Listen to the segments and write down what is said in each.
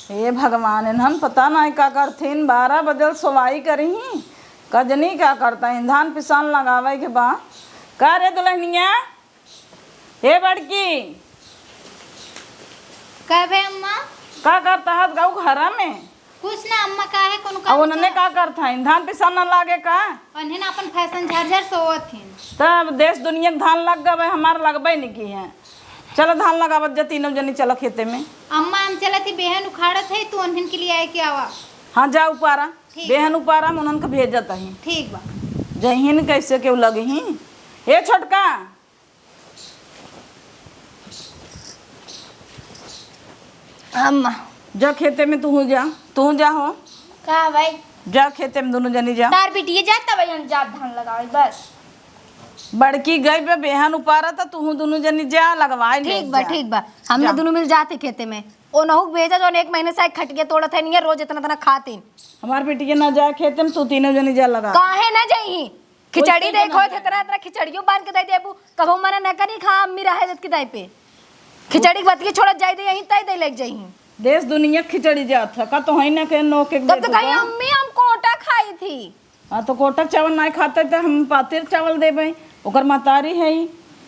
हे भगवान इन्हन पता नहीं का करथिन 12 बजे सोवाई करी कजनी क्या करता धान पिसान लगावे के बा का रे दुल्हनिया हे बड़की का भे अम्मा का करता है गाँव घरा में कुछ ना अम्मा का है कोनो अब उन्होंने का करता है धान पिसान न लागे का उन्हें ना अपन फैशन झरझर सोवत थीन तब देश दुनिया के धान लग गए हमारे लगबे नहीं की है चलो धान लगावत जा तीनों जनी चलो खेते में अम्मा हम चला थी बेहन उखाड़त है तू उन्हें के लिए आए के आवा हाँ जा उपारा बेहन उपारा में उन्हन के भेजत ही ठीक बा जहीन कैसे केव लगे ही हे छोटका अम्मा जा खेते में तू जा हो का भाई जा खेते में दोनों जनी जा तार बिटिए जाता भाई हम जात धान लगावे बस बड़की गई पे बेहन उपारा था तू दोनों जनी जा लगवाए ठीक बा हमने दोनों मिल जाते खेते में ओ नहुक भेजा जो 1 महीने से खटिया तोड़त है नहीं रोज इतना खातीन हमार बेटी ना जाए खेते में तू तीनों जनी जा लगा काहे ना जाई खिचड़ी देखो इतना खिचड़ियों बांध के दे देबू कबो मना न करी खा अम्मी रहे देत की दाई पे खिचड़ी बत के छोड़ जाई दे यहीं तई दे लेक जाई देश दुनिया खिचड़ी जात है का तो है ना के नो के तब तो कहीं अम्मी हम कोटा खाई थी हां तो कोटक चावल नहीं खाते तो हम पातिर चावल देबे ओकर महतारी है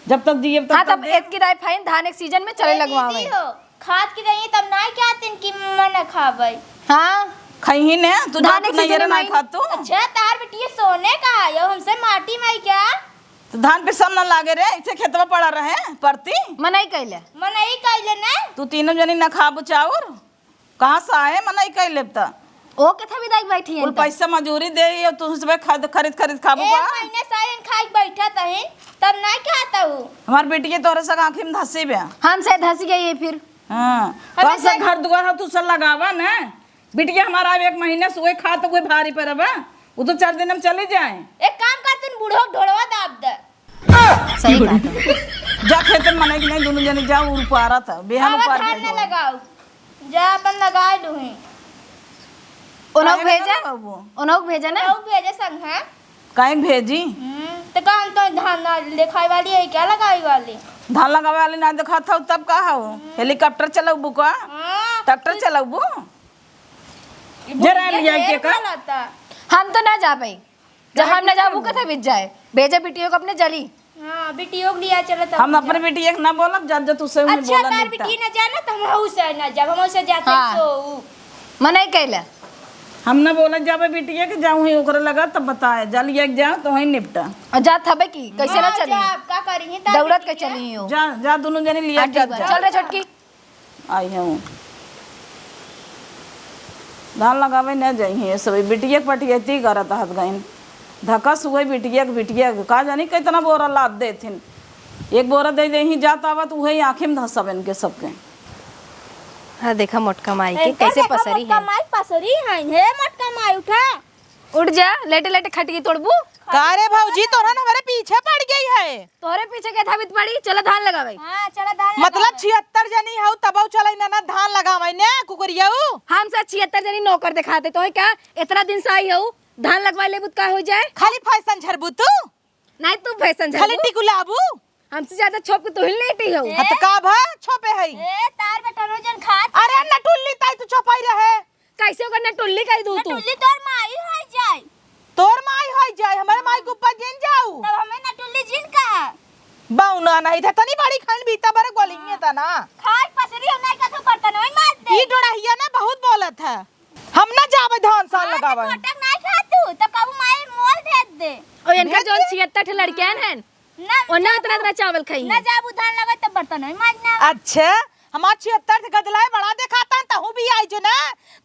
जब तक दिए तब हां तब एक की दाई फाइन धान एक सीजन में चले लगवावे खाद की दही तब नहीं क्या तीन की मन खाबै हां खही ने तू धान एक सीजन में खा तू अच्छा तार बेटी सोने का आयो हमसे माटी में क्या तो धान पे सब न लागे रे इसे खेतवा पड़ा रहे परती मनई कइले मनई कइले ना तू तीनों जनी न खाबू चाउर कहां से आए मनई कइले त ओ कथा भी दाई बैठी है कुल पैसा मजूरी दे और तू सब खरीद खाबू एक का महीने साइन खाई बैठा तही तब नहीं खाता हूँ हमार बेटी के तोरे से आंखी में धसी बे हम से धस गई फिर हां कौन सा घर दुआर तू सब लगावा ना बिटिया हमारा 1 महीने से खा तो कोई भारी परबा वो तो 4 दिन में चले जाए एक काम कर तुम बूढ़ो ढोलवा दाब दे सही बात जा खेत में मने कि नहीं दोनों जने जाओ उपारा था बेहन उपार धान न लगाओ जा अपन लगाए दूही ओनोक भेजा ना लोग भेजे संग है काहे भेजी तो काम तो धान दिखाई वाली है क्या लगाई वाली धान लगावे वाली ना देखा था तब का हो हेलीकॉप्टर चलाऊ का ट्रैक्टर चलाऊ जरा लिया के का हम तो ना जा पाई जब हम ना जाबू कथा बिच जाए भेजे बिटियों को अपने जली हां बिटियों को लिया चलो तब हम अपने बेटी एक ना बोलब जब तू से नहीं अच्छा बोला तार बिटी ना जाना तो हम उसे ना जब हम उसे जाते सो मनई कइले हम ना बोला जाबे बिटिया के जाऊं ही ओकरे लगा तब बताए जल एक जा तो वहीं निपटा और जा थबे की कैसे ना चली का करी है दौड़त के चली हो जा जा दोनों जने लिया जा चल रे छोटकी आई हूं धान लगावे न जाइए सब बिटिया के पटियती करत हाथ गइन धकस हुए बिटिया का जानी कितना बोरा लाद देथिन एक बोरा दे दे ही जात आवत वही आंखें में धसब इनके सबके हां देखा मोटका माई के कैसे पसरी है माई पसरी है हे मोटका माई उठा उठ जा लेटे लेटे खटकी तोड़बू का रे भौजी तोरा हमारे पीछे पड़ गई है तोरे पीछे के धाबित पड़ी चला धान लगावे हां चला धान मतलब 76 जनी हऊ तबौ चलै ना धान लगावे ने कुकरियाऊ हम से 76 जनी नौकर दिखाते तो है क्या इतना दिन से आई हूं धान लगवा लेबू का हो जाए खाली फैशन झरबू तू नहीं तू फैशन खाली टिकुलाबू हमसे ज्यादा छोप के तू हिल लेटी हो हत का भा छोपे है ए तार बेटा रोजन खा अरे नटुल्ली ताई तू छोपाई रहे कैसे होगा ना टुल्ली कह दू तू टुल्ली तोर माई हो जाए तोर माई होई जाए हमारे माई के ऊपर जिन जाऊ तब हमें ना टुल्ली जिन का बाउना नहीं था तनी बड़ी खान बीता बारे गोलिंगे था ना खाई पसरी हम नहीं का तू बर्तन में मार दे ई डोड़ाहिया ना बहुत बोलत है हम ना जावे धान साल लगावे कोटक नहीं खा तू तो कबू माई मोल भेज दे और इनका जो 76 लड़कियां हैं ना और ना इतना चावल खाई ना जाबू धान लगा तो बर्तन में मारना अच्छा हमार 76 से गदलाए बड़ा दिखाता तहू भी आई जो ना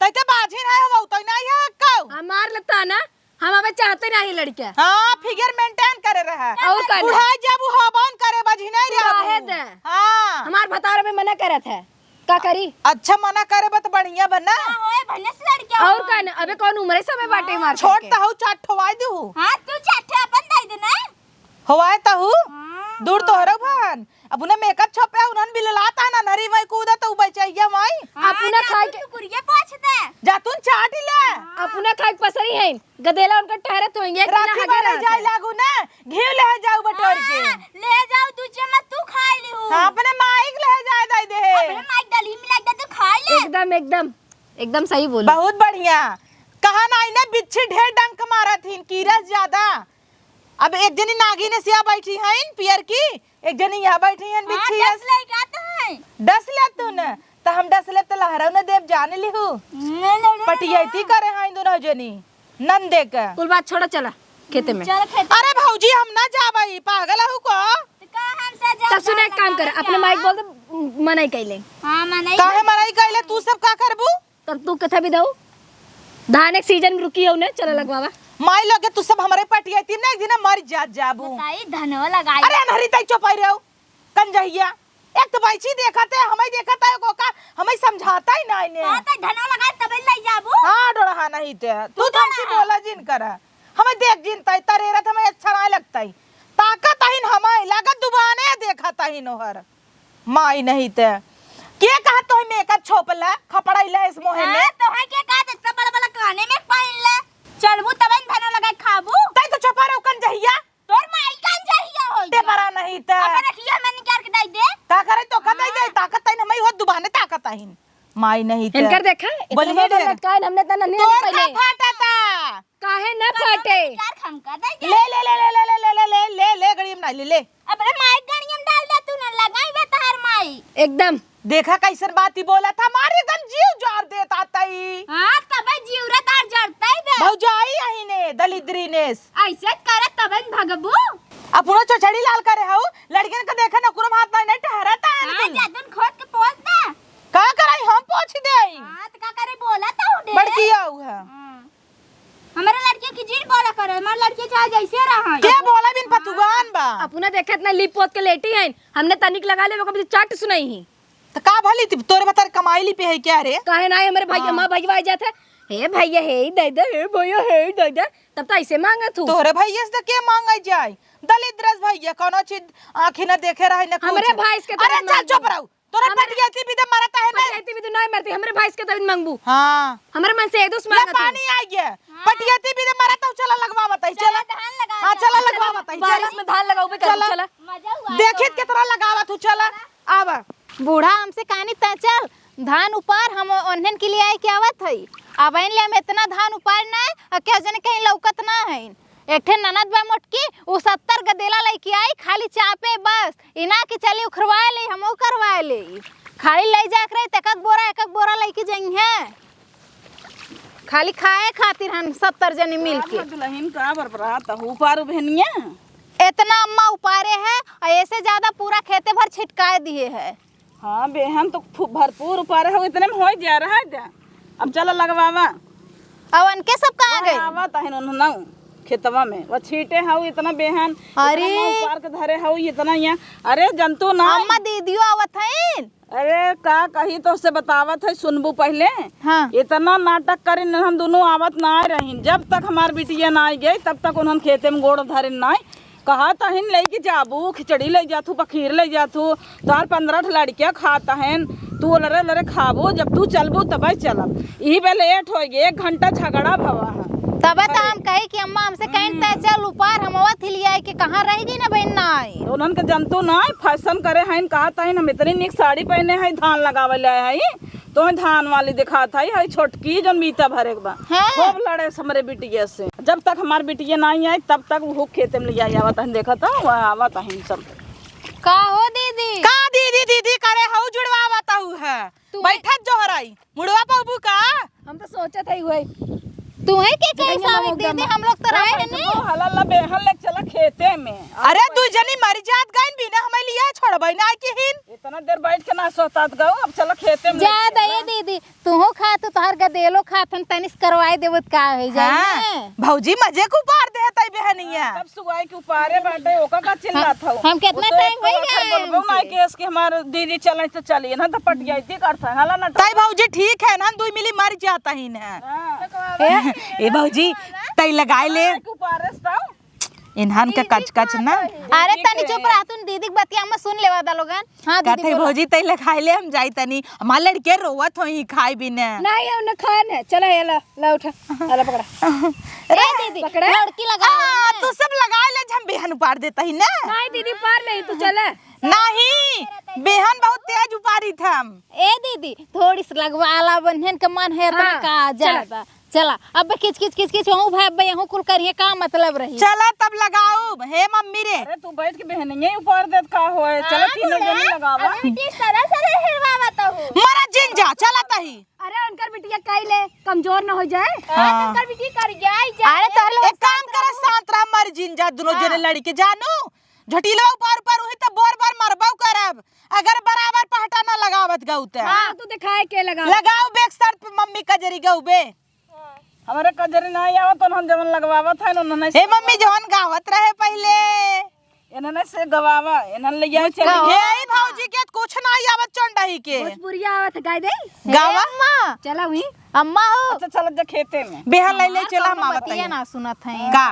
तइते बाजी ना हो तो नहीं है कऊ हमार लगता ना हम अब चाहते नहीं लड़कियां हां फिगर मेंटेन करे रहा और का बुढ़ा जब हवन करे बजी नहीं रहे रहा हां हमार भतार में मना करत है का करी अच्छा मना करे बत बढ़िया बना होए भन्ने से लड़कियां और का अबे कौन उम्र समय बाटे मार छोड़ त हऊ चाट ठवाई दू हां तू चाटे अपन दे दे ना हवाए त हऊ दूर तो हरौ भान अब उन्हें मेकअप छपे उन्हन भी लाता ना नरी में कूदा तो बचैया माई अपना खाए के कुरिया पोछ दे जा तू चाट ले अपना खाए पसरी है गदेला उनका ठहरत होंगे कि ना राखी हगे बारे जाए लागू ना घी ले जाऊ बटोर के ले जाओ तू चम्मच तू खा ली हूं हां अपने माइक ले जाए दे दे अपने माइक डाली मिला दे तू खा ले एकदम एकदम एकदम सही बोलो। बहुत बढ़िया। कहा ना ना बिच्छी ढेर डंक मारा थी कीड़ा ज्यादा। अब एक जनी नागिन से यहाँ बैठी है पियर की, एक जनी यहाँ बैठी है बिच्छी। डस ले तू न तो हम डस ले तो लहरा न देव जाने ली हूँ पटियती करे हैं दोनों जनी नंदे का। कुल बात छोड़ो, चला खेते में। अरे भौजी हम ना जाबई, पागल हूँ को। तब सुने एक काम कर, अपने माइक बोल दे मनाई कैले। हां मनाई काहे मनाई कैले, तू सब का करबू? तब तू कथा भी दऊ धान एक सीजन में रुकी हो ने, चला लगवावा। माई लगे तू सब हमारे पटियती ना एक दिन मर जाबू। बताई धनवा लगाई। अरे नहरी तई चुपाई रहो कंजहिया। एक तो बैची देखत है हमें देखत है को का हमें समझाता ही ना इने। हां त धनवा लगाई तब ले जाबू। हां डोड़ा नहीं ते तू तो हमसे बोला जिन कर हमें देख जिन तई तरेरत हमें अच्छा ना लगता ही ताकत ही हमें लागत दुबाने देखत ही नोहर माई नहीं ते के कहा तो मेकअप छोपला खपड़ाइला इस मोहे में। तो है के का त बड़ा बड़ा काने में पाइन ले चलबू तब धनवा लगाई खाबू। तई तो चुपा रहो कंजहिया, तोर माई कान जहिया होई ते बड़ा नहीं ते अपन रखिया मैं निकाल के दई दे। का करे तो का दई दे ताकत ही हमें हो दुबाने ताकत ही माई नहीं ते। इनकर देखा बोलिए इतना बड़ा कान हमने तना नहीं तोर पहले का फाटता काहे न फाटे। यार खम का दई दे। ले ले ले ले ले ले ले ले ले ले गड़ीम ना ले ले। अपने माई गणियम डाल दे तू न लगाई बे तार माई। एकदम देखा कैसन बात ही बोला था हमारे एकदम जीव जार देता तई। हां तब जीवरा तार जड़तई बे। भौजाई यही ने दलिद्री ने ऐसे करे तब भगबू। अपनो चचड़ी लाल करे हऊ लड़कियन का देखा न कुरम हाथ नहीं ठहराता है हां जादुन खोद के पोछ दे। का कराई हम पोछ देई। हां त का करे बोला त उडे। बड़की आऊ है हमारे लड़की की जीन बोला करे, हमारे लड़की चाहे जैसे रहा के बोला बिन पतुगान बा। अपना देखा इतना लिप पोत के लेटी है, हमने तनिक लगा ले वो कभी चाट सुनाई ही। तो का भली तोरे बता कमाईली पे है क्या रे। काहे ना हमारे भाई मां भैया आ जाते हे भैया हे दे दे हे भैया हे दे दे, तब तो ऐसे मांगा तू। तोरे भैया से के मांगाई जाए दलिद्रस भैया कोनो चीज आंखी न देखे रहे न कुछ। हमरे भाई के अरे चल चुप रहो तोरा पटियती भी दे मरता है ना। पटियती भी तो नहीं मरती, हमरे भाई के तब मांगबू। हां हमरे मन से एदुस ले मांगा पानी आ गया पटियती भी दे मरता चला लगवा बताई चला। धान लगा। हां चला लगवा बताई बारिश में धान लगाऊ पे कर चला। मजा हुआ। देखित कितना लगावा तू चला आवा। बूढ़ा हमसे कहानी तय चल धान उपार हम ओन्हन के लिए आए के आवत हई। अब इन ले हम इतना धान उपार ना है क्या जने कहीं लौकत ना है। एक ठे ननद बा मोटकी वो 70 गदेला लेके आई खाली चापे बस इना के चली उखरवा ले हम करवा ले खाली ले जाक रहे एक बोरा लेके जाई है खाली खाए खातिर हम 70 जने मिल के। दुल्हन का बरबरात ऊपर बहनिया इतना अम्मा उपारे है और ऐसे ज्यादा पूरा खेते भर छिटकाए दिए है। हाँ बेहन तो भरपूर ऊपर हो इतने में हो जा रहा है। अब चलो लगवावा। अब उनके सब कहाँ गए? आवा तहन उन्होंने खेतवा में वो छीटे हाउ इतना बेहन अरे ऊपर के धरे हाउ इतना यहाँ। अरे जंतु ना अम्मा दीदियों आवत हैं। अरे का कही तो से बतावत है सुनबू पहले। हाँ। इतना नाटक करे हम दोनों आवत ना आए रही। जब तक हमार बिटिया ना आई गई तब तक उन्होंने खेते में गोड़ धरे ना कहा तहन ले के जाबू खिचड़ी ले जातू पखीर ले जातू तार 15 लड़कियां खाता हैं तू लरे लरे खाबो जब तू चलबू तब चलब। यही बे लेट हो गए 1 घंटा झगड़ा भवा है। तब तो हम कहे कि अम्मा हमसे कहीं तय चल ऊपर हम थी लिया कि कहाँ रहेगी ना बहन ना आई। उन्हन के जंतु ना फैशन करे हैं कहा तहन हम इतनी निक साड़ी पहने हैं धान लगावे ले है तो धान वाली दिखात है छोटकी जो मीता भरे के बा खूब लड़े हमरे बिटिया से। जब तक हमार बिटिया नहीं आई तब तक वो खेते में ले आवत है देखा था वह आवत है सब। का हो दीदी का दीदी दीदी करे हऊ जुड़वा बताऊ है बैठत जोहराई मुड़वा पाबू का। हम तो सोचा था हुए तू है के कैसा है दीदी हम लोग तो रहे नहीं। हला बेहन ले चला खेते में। अरे तू जनी मर जात गइन बिना हमें लिया छोड़बै ना के हिन इतना देर बैठ के ना सोतात गऊ अब चला खेते में जा दई दीदी तू हो खा तो तोहर गदेलो खाथन तनिस करवाए देवत का है जाए भौजी मजे को पार देतै बहनिया। तब सुगाई के उपारे बाटे ओका का चिल्ला था हम कितना टाइम हो गया बोलबो ना कि इसके हमार दीदी चले तो चलिए ना तो पटियाती करता हला ना ताई भौजी ठीक है ना दुई मिली मर जाता ही ना। ए भौजी तई लगाए ले उपारे ताऊ इन्हान का कच कच ना। अरे तनी चुप रह तू दीदी के बतिया में सुन लेवा दा लोगन। हां दीदी कहते भौजी तई लगाए ले हम जाई तनी हमार लड़के रोवत होई खाई बिना नहीं हमने खान है चला ये ला उठा ला पकड़ा ए दीदी लड़की लगा तू सब लगाए ले हम बेहन पार देता ही ना। नहीं दीदी पार नहीं तू चला नहीं बेहन बहुत तेज उपारी था हम। ए दीदी थोड़ी सी लगवाला बहन के मन है हाँ, का जाता चला अब किच किच किच किच हूं भाई हूं कुल करिए का मतलब रही। चला तब लगाओ हे मम्मी रे। अरे तू बैठ के बहनिया ऊपर देत का होए चलो तीनों जने लगावा बेटी सरा सरा हिरवावत हूँ। मरा जिंजा चला तही। अरे उनकर बिटिया काइले कमजोर न हो जाए। हाँ। कर बेटी कर गया अरे तोहर लोग एक काम करे शांत रह मर जिंजा दोनों जने लड़ी के जानू झटीलवा ऊपर ऊपर हुई तो बोर बार मरबाऊ करब अगर बराबर पहटा ना लगावत गऊ त। हां तू दिखाए के लगा लगाओ बैक साइड पे मम्मी कजरी गऊ बे। हमारे कजरी नहीं आवत तो हम जवन लगवावत है उन्होंने हे मम्मी जवन गावत रहे पहले इन्होंने से गवावा इन्होंने ले जाए चली हे भौजी के कुछ नहीं आवत चंडही के भोजपुरिया आवत गाय दे गावा अम्मा चला हुई अम्मा हो अच्छा चल जा खेते में बेहन ले ले चला हम आवत बतिया है ना सुनत है का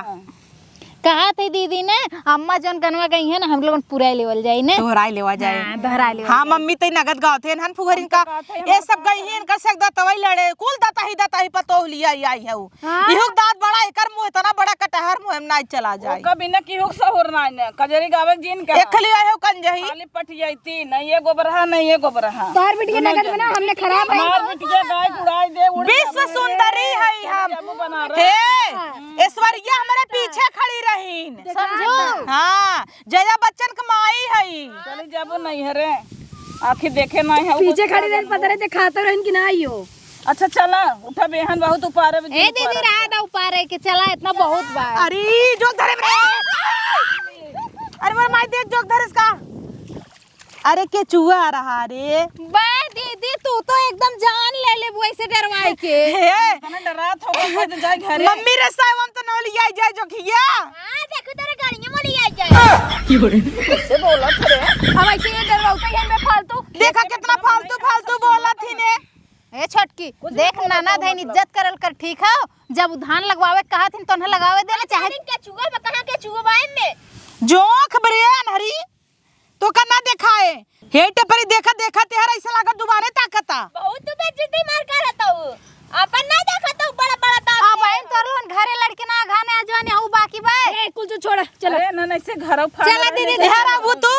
कहा थी दीदी ने अम्मा जन गनवा गई है ना हम लोग पूरा लेवल जाई ने दोहराई लेवा जाए। हाँ, दोहरा ले हाँ मम्मी तई नगद गावत है हन फुगरिन का ये सब गई है इनकर सक दतवई लड़े कुल दता ही पतो लिया आई है इहो दांत बड़ा एकर मुंह इतना बड़ा कटहर मुंह में नहीं चला जाए कभी न की हो सहर ना ने कजरी गावे जीन के एक खली आयो कंजही खाली पट जाती नहीं ये गोबरहा नहीं ये गोबरहा तोहर बिटिया नगद बना हमने खराब है मार बिटिया गाय उड़ाई दे उड़ विश्व सुंदरी है हम बना रहे हे ऐश्वर्या हमारे पीछे खड़ी रहीन समझो हाँ जया बच्चन के माई है चली जाबो नहीं है रे आखिर देखे नहीं है पीछे खड़ी रहन पता रहे खाता रहन कि नहीं हो। अच्छा चला उठा बेहन बहुत ऊपर है ए दीदी रहा दा ऊपर है कि चला इतना बहुत बार अरे जोक धरे अरे मेरे माई देख जोक धरे इसका अरे के चूहा आ रहा रे बे दीदी तू तो एकदम जान ले ले वैसे डरवाए के हे कने डरात होगा तो जाए घरे मम्मी रे साहब हम तो न लिया जाए जो खिया हां देखो तेरे गाड़ियां में ले जाए से बोला रे हम ऐसे ही डरवाते हैं मैं फालतू देखा कितना फालतू बोला थी ने ए छोटकी देख नाना धैन इज्जत करल कर ठीक है जब धान लगवावे कहा थी तो न लगावे देना चाहे क्या चूहा में कहां के चूहा बाइन में जोख बरियान हरी तो कन्ना देखाए हे टपरी देखा तेहरा ऐसा लगा दुबारे ताकता बहुत तू बेइज्जती मार कर रहता हूं अपन नहीं देखता हूं बड़ा बड़ा दांत आ बहन तोर लोन घरे लड़के ना घाने आजवाने हूं बाकी बा ए कुल तू छोड़ चल अरे ना ऐसे घर फाड़ चला दीदी तेहरा वो तो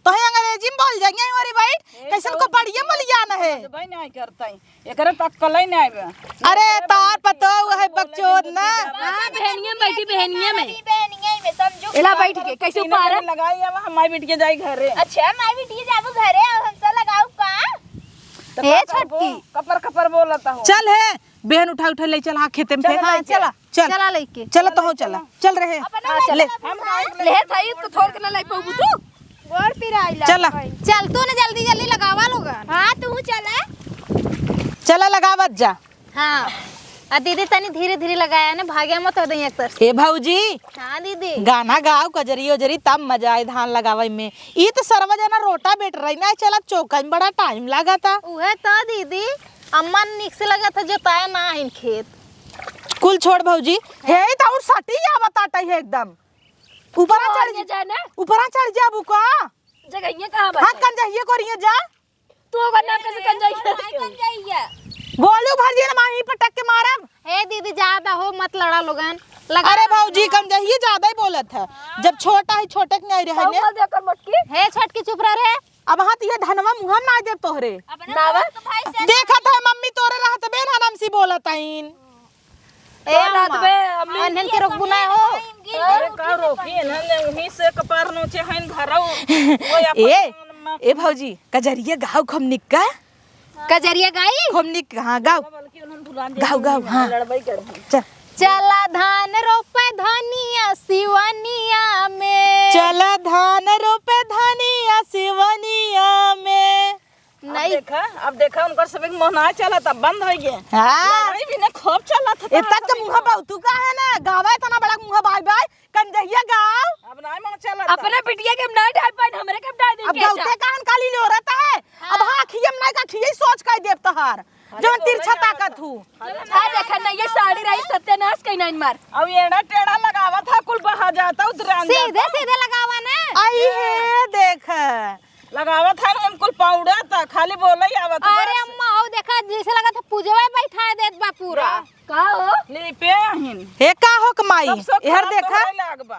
है अंग्रेजी में बोल जाएंगे हमारी बाइट कैसन को पढ़िए मलियान है भाई नहीं करता है एकरे तक कलई नहीं आवे अरे तार पतो है बकचोद ना हां बहनिया बैठी बहनिया में बहनिया में समझो एला बैठ के कैसे ऊपर लगाई अब हमारी बिट के जाई घरे अच्छा मैं भी टी जाबो घरे अब हमसे लगाऊ का ए छोटकी कपर कपर बोलता हूं चल है बहन उठा ले चल हाँ खेते में हां चला चल लेके चल तो हो चला चल रहे ले ले थाई तो छोड़ के ना लाई पाऊ तू गोर पिराइला चला चल तू ना जल्दी जल्दी लगावा लोगन हां तू चला चला लगावत जा हां आ दीदी तनी धीरे धीरे लगाया ना भाग्या मत हो दई एक तरफ हे भौजी हां दीदी गाना गाओ कजरी ओजरी तब मजा आए धान लगावे में ई तो सरवा जना रोटा बेट रही ना चला चौका में बड़ा टाइम लगा था उहे तो दीदी अम्मा निक से लगा था जोताया ना है खेत कुल छोड़ भौजी हे तो और सटी या बताता है एकदम ऊपर चढ़ जाना ऊपर चढ़ जा बुका जगह कहां बा हां कन जाइए करिए जा तू अगर ना कैसे कर जाई कौन जाइए बोलू भरजी ने माही पटक के मारब हे दीदी ज्यादा हो मत लड़ा लोगन लगा अरे भौजी कम जाइए ज्यादा ही बोलत है जब छोटा है छोटे के नहीं रहे ने देकर मटकी हे छोटकी चुप रह रे अब हाथ ये धनवा मुंह ना देव तोहरे नावा देखत है मम्मी तोरे रहत बे ना नाम सी बोलत आइन ए रात में अनहन के रोक बुना हो अरे का रोकी ना ले उही से कपार नोचे हन घरौ ए भौजी कजरिया गाँव खमनिक का कजरिया गाई खमनिक हाँ गाँव गाँव हाँ लड़बई करही चल चला धान रोपे धनिया सिवनिया में चला धान रोपे धनिया सिवनिया में नहीं अब देखा उनका सब मोहना चला था बंद हो गया हाँ लड़ाई भी ना खूब चला था इतना का मुंह बहुतू का है ना गावा इतना बड़ा मुंह बाय बाय कंजहिया गाँव अब ना मन चला अपने बिटिया के ना डाल पाए हमरे के डाल दे अब गौते काहन काली ले रहता है अब हाँ खियम नहीं का खिये सोच कर देव तहार जो तिरछा ताकत हूँ हां देखा ना ये साड़ी रही सत्यानाश कहीं नहीं मार अब एड़ा टेढ़ा लगावा था कुल बहा जाता उधर सीधे सीधे लगावा ना आई है देख लगावा था ना कुल पाउडर था खाली बोला ही आवत अरे अम्मा हो देखा जैसे लगा था पूजवा बैठा देत बा पूरा का हो ले पे आहिन हे का हो कमाई सब इहर देखा लागबा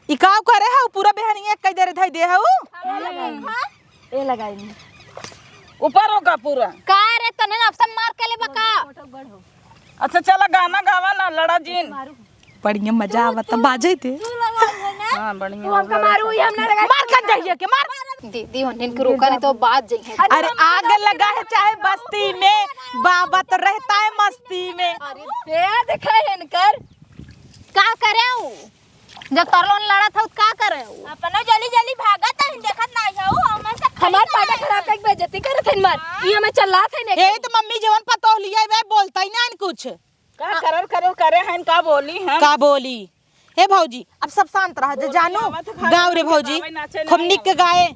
ई काव करे है पूरा बेहनिया कई देर धई दे है ए लगाई ऊपर होगा पूरा। का रे तने अफसर मार के ले बका। अच्छा चला गाना गावा ना लड़ा जीन। बढ़िया मजा आवत बाजे थे। हाँ बढ़िया मारू ही हम ना लगा मार कर जाइए के मार। दीदी उन्हें के रोका नहीं तो बात जाइए। अरे आग लगा है चाहे बस्ती में, बाबा तो रहता है मस्ती में। दे दिखाए इनकर का करे हूँ जब तरलोन लड़ा था का करे हूँ। अपना जल्दी जल्दी भागा था देखत ना जाऊ हमन से हमार पाटा खराब के बेइज्जती करत हन मार। ये हमें चला थे ने ए तो मम्मी जवन पतो लिया वे बोलता ही ना कुछ। का करर करो करे हैं का बोली हम का बोली हे भौजी अब सब शांत रह जा जानू गाँव रे भौजी खूब निक के गाए।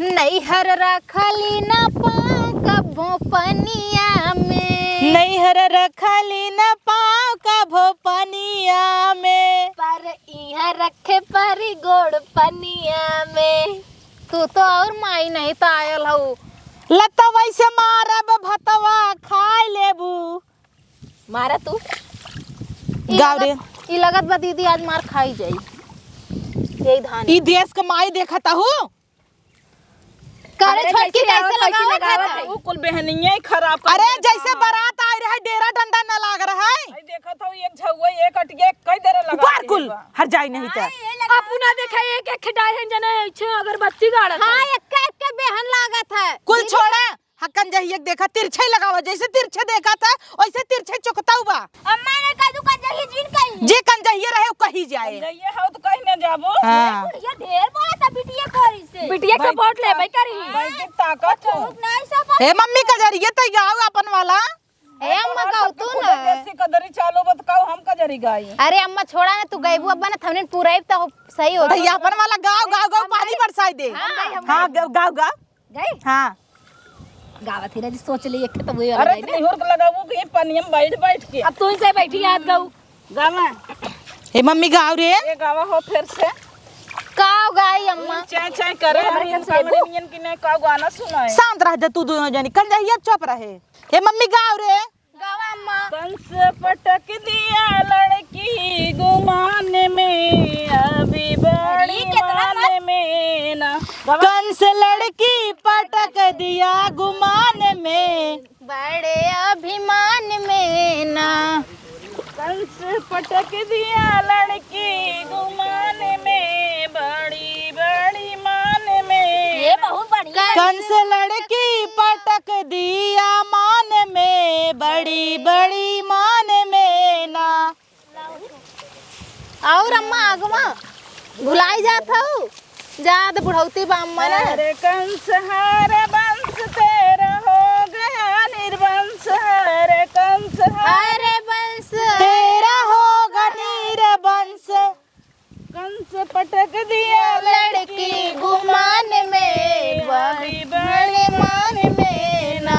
नैहर रखली न पाँव कभो पनिया में, नैहर रखली न पाँव कभो पनिया में, पर इहाँ रखे परी गोड़ पनिया में। तू तो और माई नहीं तो आयल हूँ। लता वैसे मारब भतवा खाए लेबू। मारा तू गाँव रे ई लगत बा दीदी आज मार खाई जाई। यही धान ई देश के माई देखता हूँ करे छोटकी कैसे लगावत है। वो कुल बहनिया ही खराब कर अरे जैसे बारात आए रहे डेरा डंडा न लाग रहा है। आई देखत हो एक झउआ एक अटिया कई देर लगा ऊपर कुल हर जाई नहीं था। अपना देखा एक एक खिटाई हन जने छे अगरबत्ती गाड़त। हाँ एक के बेहन लागत है। कुल छोड़ा हक्कन जहिए देखा तिरछे लगावा जैसे तिरछे देखा था वैसे तिरछे चुकता हुआ। अम्मा ने कहा तू कंजही जीन कही जे कन जहिए रहे वो कही जाए। ये हो तो कहीं न जाबो। हाँ ये ढेर बोला था बिटिया करी से बिटिया के वोट ले भाई करी। भाई की ताकत हो नहीं सब हे मम्मी का जरिए तो गाँव अपन वाला। ए अम्मा गाओ तू ना। देसी कदरी चालो बताओ हम का जरी गाई। अरे अम्मा छोड़ा ना तू गईबू अब ना हमने पूरा तो सही हो भैया अपन वाला गाँव गाँव गाँव पानी बरसाई दे। हाँ गाँव गाँव गई हाँ गावत ही ना सोच ली एक तो वही अरे इतनी हुर्क लगावो कि पनियम बैठ बैठ के अब तू ही से बैठी याद गाऊ गावा हे मम्मी गाँव रे ये गावा हो फिर से काव गाई अम्मा चाय चाय करे हम कांगड़ियन की ने का गाना सुनाए। शांत रह जा तू दोनों जनी कन जहिए चुप रहे। हे मम्मी गाँव रे गावा अम्मा कंस पटक दिया लड़की गुमान में अभी बड़ी मान में ना कंस लड़की पटक दिया गुमान में, बड़े अभिमान में ना। कंस पटक दिया लड़की गुमान में बड़ी बड़ी मान में। ये बहुत बढ़िया कंस लड़की पटक दिया मान में, बड़ी बड़ी मान में ना। और अम्मा आगमा भुलाई जात हूँ जाद बुढ़ौती बा अम्मा ना। अरे कंस हर वंश तेरा हो गया निर्वंश। हरे कंस अरे बंस तेरा होगा निर्वंश, कंस पटक दिया लड़की गुमान में बड़ी बड़ी मान में ना।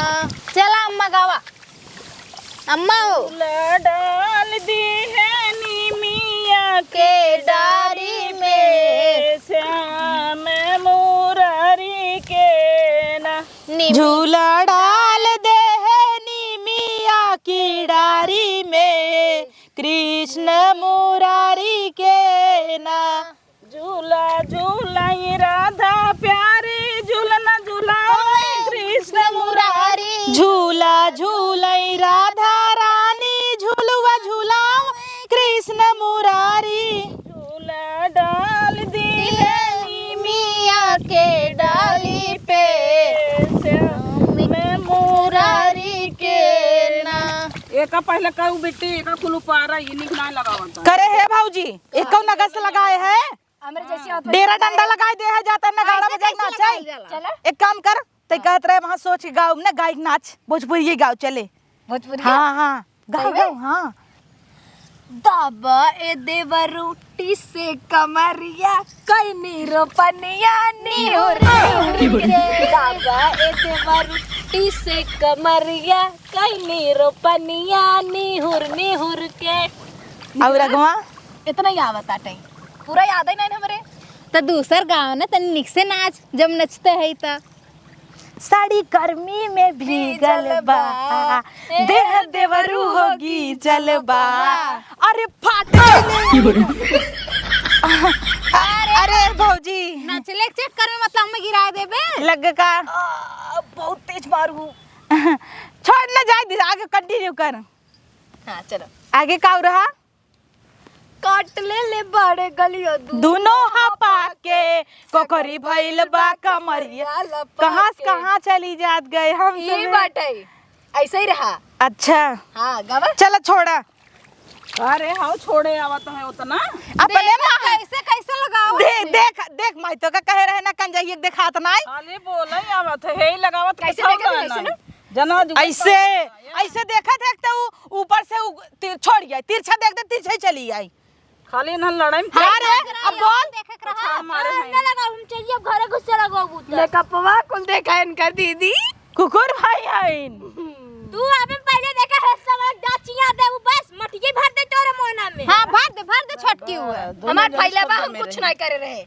चला अम्मा गावा अम्मा हो डाल दी है नीमिया के डारी में श्याम मुरारी के ना। झूला डाल दे है नीमिया की डारी में, कृष्ण मुरारी के ना। झूला झूलाई राधा प्यारी झूलना झूलाए कृष्ण मुरारी। झूला झूलई राधा रानी झूलुआ झूलाओ कृष्ण मुरारी। झूला डाल दी है मिया के डाली पे श्याम मुरारी के ना। एका पहले कहू बेटी एका कुल पारा ये निक ना लगावत करे है भाऊजी एक नगर से लगाए है हमरे जैसी डेरा डंडा लगाए दे है जाता नगाड़ा बजाए नाचे। चला एक काम कर ते कहत रहे वहां सोच के गाँव में गायक नाच भोजपुरी ये गाँव चले। भोजपुरी हाँ हाँ गाँव गाँव हाँ। दाबा ए देवरूटी से कमरिया कई नीरो पनिया निहुर रे। दाबा ए देवरूटी से कमरिया कई नीरो पनिया निहुर निहुर के। और अगवा इतना ही आवत आटे पूरा याद ही नहीं हमरे। तो दूसर गाँव ना तन निक से नाच जब नचते है तो। साड़ी गर्मी में भीगल बा, देह देवरू होगी जलबा। अरे फाट अरे भौजी नचले चेक कर मतलब में गिरा देबे लग का बहुत तेज मारू। छोड़ ना जाए दे, आगे कंटिन्यू कर। हाँ चलो। आगे का रहा काट ले बड़े गलियों दोनों हपा के कोकरी भइल बा कमरिया। कहाँ से कहाँ चली जात गए हम ये सब। बात है, ऐसे ही रहा। अच्छा हाँ गावा। चलो छोड़ा। अरे हाउ छोड़े आवत है उतना। अपने माँ कैसे कैसे लगाओ देख देख देख माई तो का कहे रहे ना कंजाइए दिखात नहीं। खाली बोले आवत है, यही लगावत कैसे कैसे देखा लगाना कैसे है? जना जुगाड़ ऐसे करना है। ऐसे देखा देखते ऊपर से छोड़ गया, तिरछा देखते तिरछा चली आई। खाली ना लड़ाई में हाँ रे अब बोल। देखे के रहा छाड़ मारे हैं। ना लगा हम चाहिए घरे गुस्से लगो बूता मेकअपवा कुल देखा इनकर दीदी। कुकुर भाई आइन तू अबे पहले देखा है सब दाचियां दे वो बस मटिए भर दे तोरे मोना में। हां भर दे छोटकी हुआ हमार फैला बा हम कुछ नहीं करे रहे।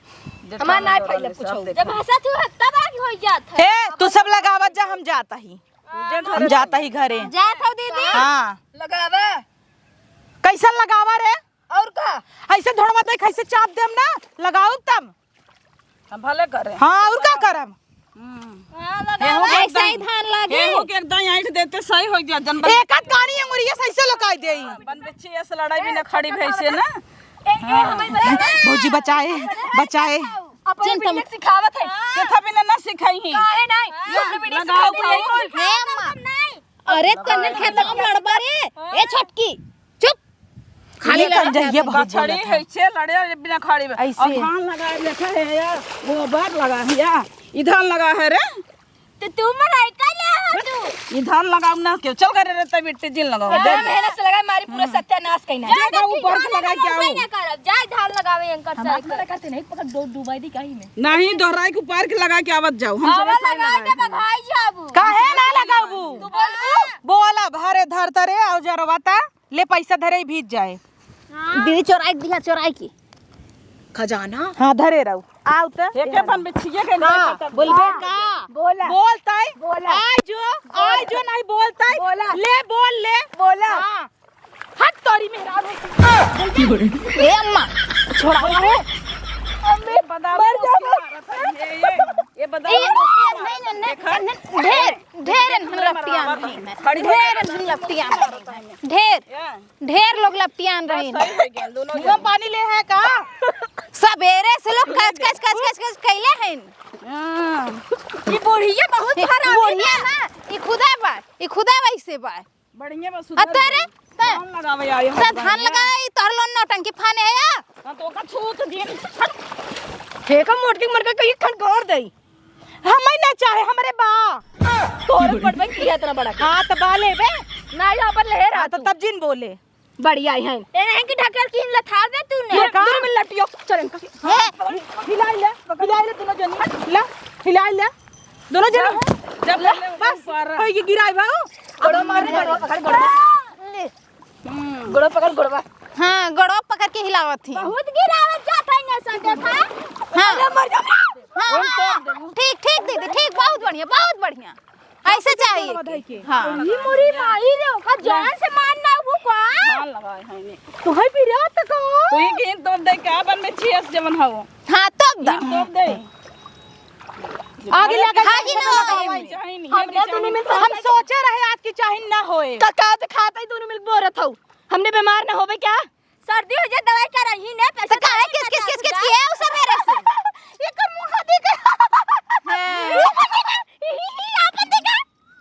हमार ना फैला कुछ हो। जब भाषा तू तब आगे हो जात है। हे तू सब लगावत जा, हम जाता ही हम जाता ही घरे। जात हो दीदी हाँ लगावा कैसा लगावा रे? और का ऐसे धोड़ मत कैसे चाप देम ना लगाओ तब। हम भले करे। हाँ और का करम। हां लगा ऐसा ही धान लागे गेहूं के एकदम ऐंठ देते सही हो गया जनबन। एक आध कानी अंगुरिया ऐसे लगा देई। बन बिच्छी ऐसे लड़ाई भी ना खड़ी भैसे ना। भौजी बचाए बचाए। अपन वीडियो सिखावत है। देखा बिना ना सिखाई ही। काहे नहीं ये अपने वीडियो लगाओ सिखावत है। हे अम्मा अरे तन्ने खेत में लड़बा रे ए छोटकी चुप खाली कंजाइए बहुत बछड़ी बोलत है है। छे लड़े बिना खड़ी में। ऐसे। और धान लगा देखा है यार, वो बार लगा है यार, इधर लगा है रे। तो तू मराई का ले हो तू। ये धान लगाओ ना क्यों चल करे रहता बिट्टी जिन लगाओ। बड़ा मेहनत से लगा मारी पूरा सत्यानाश कइना। देखा ऊपर से लगा के आओ। ना करब जाय धान लगावे अंकर हम सर। अपना करते नहीं पकड़ दो डुबाई दी काहे में। नहीं दोहराई के ऊपर के लगा के आवत जाओ। हम हवा सब लगा दे बघाई जाबू। काहे ना लगाबू? तू बोल बोला भरे धरता रे औजरवाता ले पैसा धरे भीज जाए। दीदी चोराई दिया चोराई की खजाना हाँ धरे रहू आओ तो एक अपन बिछिए के हाँ बोलबे का बोला बोलताई बोला। आज जो नहीं बोलताई बोला। ले बोल ले बोला हाँ हट तोरी मेहरारू। ए अम्मा छोड़ाओ रे ये बदाम ये बदाम ढेर लोग लपटियान रही मुंह पानी ले है का सवेरे से लोग कच कच कच कच कच कैले हैं ये बुढ़िया बहुत खराब है। बढ़िया ना ई खुदा वैसे बा बढ़िया बस अतरे धान लगावे आए त धान लगाई तोर लोन नौटंकी फाने आया हां तो का छूत दिन फेंका मोटकी मर के कहीं खनकोर दई। हम ना चाहे हमरे बा तोरे पड़बे किया इतना बड़ा हाँ तो बा लेबे ना यहाँ पर लहर हाँ तो तब जिन बोले बढ़िया है। ए नहीं कि ढकेल की लथा दे तूने। ये का दूर में लटियो चलन का हिलाई ले दोनों जनी ला हिलाई ले दोनों जनी जब बस है ये गिराई भाऊ गोड़ो मार गोड़ो पकड़ गोड़ो पकड़ गोड़वा हां गड़ो पकड़ के हिलावत थी बहुत गिरावत जात है ना सा देखा। हां हां ठीक ठीक दीदी ठीक बहुत बढ़िया ऐसे चाहिए हां ये मुरी माई रे का जान से मारना वो का। धान लगाए हैं ने तू है भी रात को तू ही के तो दे का बन में छीस जवन हो हां तब दा तो दे आगे लगा आगे ना लगाई चाहे नहीं हमने दोनों मिल हम सोचे रहे आज की चाहे ना होए कका तो खाता ही दोनों मिल बोरत हो। हमने बीमार ना होबे क्या सर्दी हो जाए दवाई करा ही ने तो पैसे काहे किस किया उसे मेरे से ये कर मुंह देख आपन देखा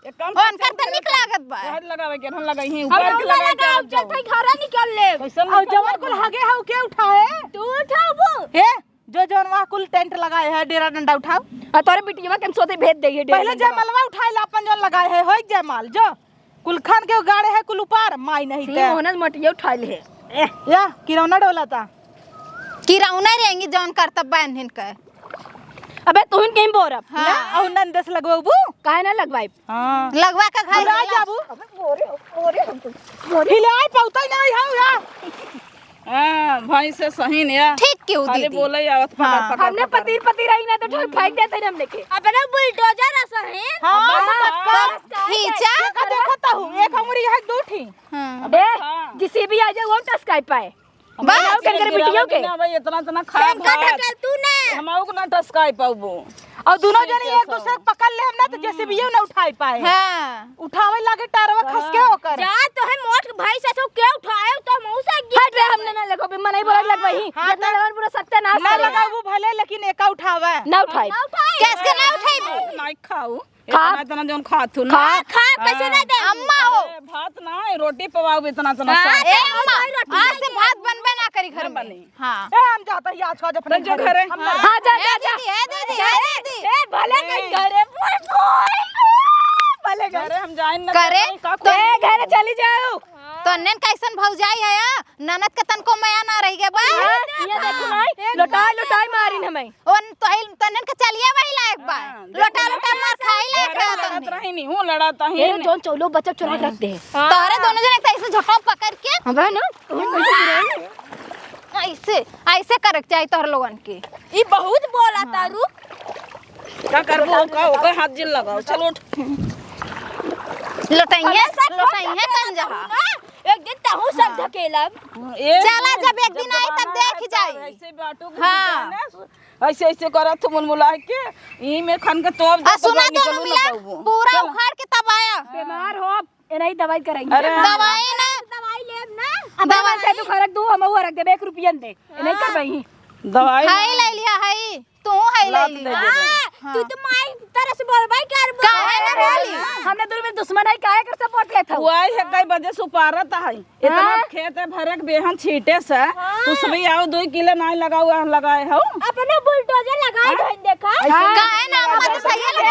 एक काम ओन कर त निक लागत बा धान लगावे के हम लगाई हैं हम ऊपर के लगा के आवत जाते जाओ। घरा निकल ले। कैसे और जवान कुल हगे हाउ के उठाए तू उठाबू हे जो जवान वहां कुल टेंट लगाए है डेरा डंडा उठाओ आ तोरे बिटिया के हम सोते भेज देइए पहले जयमालवा उठाए ला अपन जन लगाए है होई जयमाल जो कुल खान के गाड़े है कुल ऊपर माई नहीं सी ते होनस मटिया उठा ले या किरौना डोला था किरौना रहेंगी जौन करतब बांधन का अबे तू इन कहीं बोरब हां और नंदस लगवाबू काहे ना लगवाई हां लगवा का घर हमरा जाबू हिलाई पौता नहीं हाउ या हां भाई से सही ने या ठीक क्यों खाली दीदी बोले आवत पकड़ हमने पति रही ना तो ठोक फेंक देते हम लेके अपना बुलडोजर असहे। हां खींचा देखा देखता हूं एक अंगुरी है दो ठी हां दे जिसी भी आ जाए वो टसकाई पाए बनाओ कर कर बिटियों के भाई इतना इतना खा तू ना हमहू को ना टसकाई पाबो और दोनों जने एक दूसरे को पकड़ ले हम ना तो जैसे भी ये ना उठाई पाए हाँ उठावे लागे टारवा खस के होकर जा तो है मोट भाई से तो के उठाए तो मौसा हट रे हमने ना लगो बिम्मा नहीं बोला लग वही हाँ, जितना लगन पूरा सत्यानाश ना करेगा लगा वो भले लेकिन एका उठावा ना उठाई कैसे ना उठाई नहीं खाऊ खा। इतना इतना जोन खाथू ना खा कैसे ना दे अम्मा हो अरे भात ना रोटी पवाऊ इतना इतना ए अम्मा आज से भात बनबे ना करी घर में हाँ ए हम जाता ही आज आज अपने जो घरे हां जा जा जा दीदी है दीदी ए भले कहीं घरे भले घरे हम जाइन ना करे तो ए घर चली जाओ तो नन कैसन भौजाई है ननद के तन को माया ना रही गे बा ये देखो नहीं लुटाई लुटाई मारिन हमें ओन तो तनन के चलिए वही लायक बा लोटा लोटा मार खाई ले लड़त रही नहीं हूं लड़ाता ही ये जोन चौलो बच्चा चुरा के रख दे तोरे दोनों जने ऐसे झटो पकड़ के हां ना ऐसे ऐसे करक चाहिए तोहर लोगन के ई बहुत बोला तारू का करबो का ओकर हाथ जिल लगाओ चलो उठ लोटाइए कन जहा एक दिन तहु सब धकेलब चला जब एक दिन आई तब देख जाई ऐसे बाटू हाँ। ऐसे ऐसे करत तू मुलमुला के ई में खन के तोप आ सुना दोनों मिला पूरा उखाड़ के तब आया बीमार हो ए नहीं दवाई कराएंगे अरे दवाई ना दवाई लेब ना दवाई से तू खरक दू हम रख दे 1 रुपया दे नहीं कर भाई दवाई हाई ले लिया हाई तू हाई ले लिया तू तो माई तरह से बोलबाई कर काहे ना बोली हमने दूर में दुश्मन है काहे कर सपोर्ट ले था हुआ है कई बजे सुपारत है इतना खेत है भरक बेहन छीटे से तू सभी आओ 2 किलो नहीं लगाओ लगाए हो अपने बुलडोजर लगाए धन देखा काहे ना मत सही ले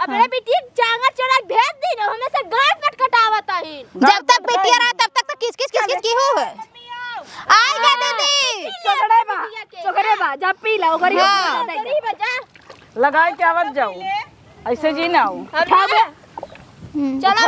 अपने बेटी चांगा चढ़ा भेज दी ना हमें से गाय कटकटावत है जब तक बेटिया रहा तब तक तो किस किस की हो है आई गे दीदी चोकरे बा जा पी ला ओकरी गरीब बजा लगाए के आवत जाओ ऐसे जी ना हो चलो चलो